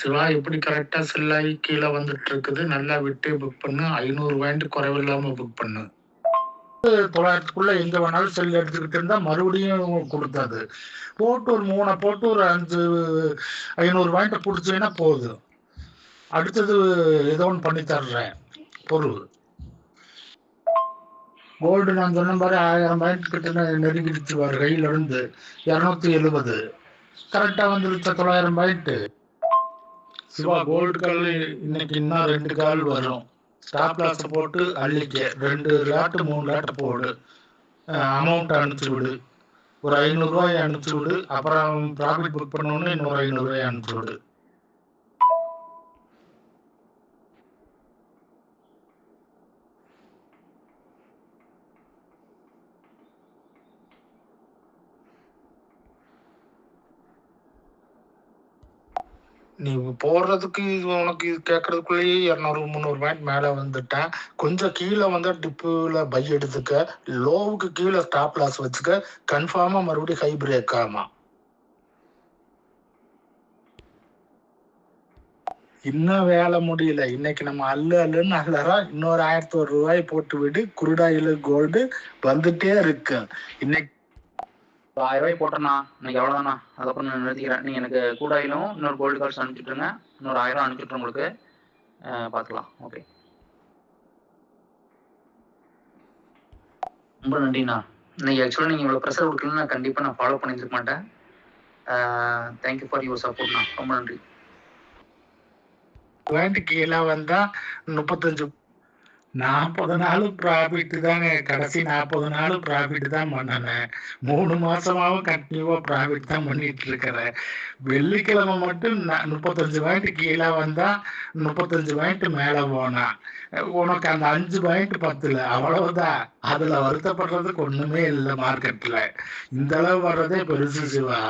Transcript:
சிவா எப்படி கரெக்டா செல்லாகி கீழே வந்துட்டு இருக்குது. நல்லா விட்டு புக் பண்ணு. 500 குறைவில்லாம புக் பண்ணு. 900க்குள்ள எங்க வேணாலும் செல் எடுத்துக்கிட்டு இருந்தா மறுபடியும் கொடுத்தது போட்டு ஒரு 3 போட்டு ஒரு 500 பிடிச்சீங்கன்னா போதும். அடுத்தது ஏதோ ஒன்று பண்ணி தர்றேன் பொருள். கோல்டு நான் சொன்ன மாதிரி 1000 கிட்ட நெருங்கிடுச்சு. வர கையில இருந்து 270 கரெக்டா வந்துருச்ச 900. சிவா கோல்டு கால் இன்னைக்கு இன்னும் 2 கால் வரும். ஸ்டாப் லாஸ் போட்டு அள்ளிக்க 2 லாட் 3 லாட் போடு. அமௌண்ட் அனுப்பிச்சு விடு. ஒரு 500 அனுப்பிச்சு விடு. அப்புறம் ப்ராஃபிட் புக் பண்ணோன்னு இன்னொரு 500 அனுப்பிச்சு விடு. நீ போடுறதுக்கு உனக்கு கேட்கறதுக்குள்ளேயே 200-300 மேல வந்துட்டேன். கொஞ்சம் கீழே வந்தா டிப்புல பை எடுத்துக்க. லோவுக்கு கீழே ஸ்டாப் லாஸ் வச்சுக்க. கன்ஃபார்மா மறுபடியும் ஹை பிரேக் ஆமா. இன்னும் வேலை முடியல. இன்னைக்கு நம்ம அல்லுன்னு அள்ளறோம். இன்னொரு 1001 போட்டு விடு. குருடாயில் கோல்டு வந்துட்டே இருக்கு. இன்னைக்கு 1000 போட்டேண்ணா. இன்னைக்கு எவ்வளோதாண்ணா? அதுக்கப்புறம் நான் நிறுத்திக்கிறேன். நீங்கள் எனக்கு கூடாயிலும் இன்னொரு கோல்டு கார்ட்ஸ் அனுப்பிச்சுட்ருங்க. இன்னொரு 1000 அனுப்பிச்சுட்றேன் உங்களுக்கு. பார்த்துக்கலாம். ஓகே, ரொம்ப நன்றிண்ணா. இன்னைக்கு ஆக்சுவலாக நீங்கள் இவ்வளோ ப்ரெஷர் கொடுக்கலன்னு நான் கண்டிப்பாக நான் ஃபாலோ பண்ணியிருக்க மாட்டேன். தேங்க்யூ ஃபார் யுவர் சப்போர்ட்ண்ணா. ரொம்ப நன்றி. கீழே வந்தா 40 நாள் ப்ராஃபிட் தாங்க. கடைசி 40 நாள் ப்ராஃபிட் தான் பண்ணனேன். 3 மாசமாவும் கண்டினியூவா ப்ராஃபிட் தான் பண்ணிட்டு இருக்கிறேன். வெள்ளிக்கிழமை மட்டும் 35 கீழே வந்தா 35 மேல போனா உனக்கு அந்த 5 10 அவ்வளவுதான். அதுல வருத்தப்படுறதுக்கு ஒண்ணுமே இல்லை. மார்க்கெட்ல இந்த அளவு வர்றதே பெருசு சிவா.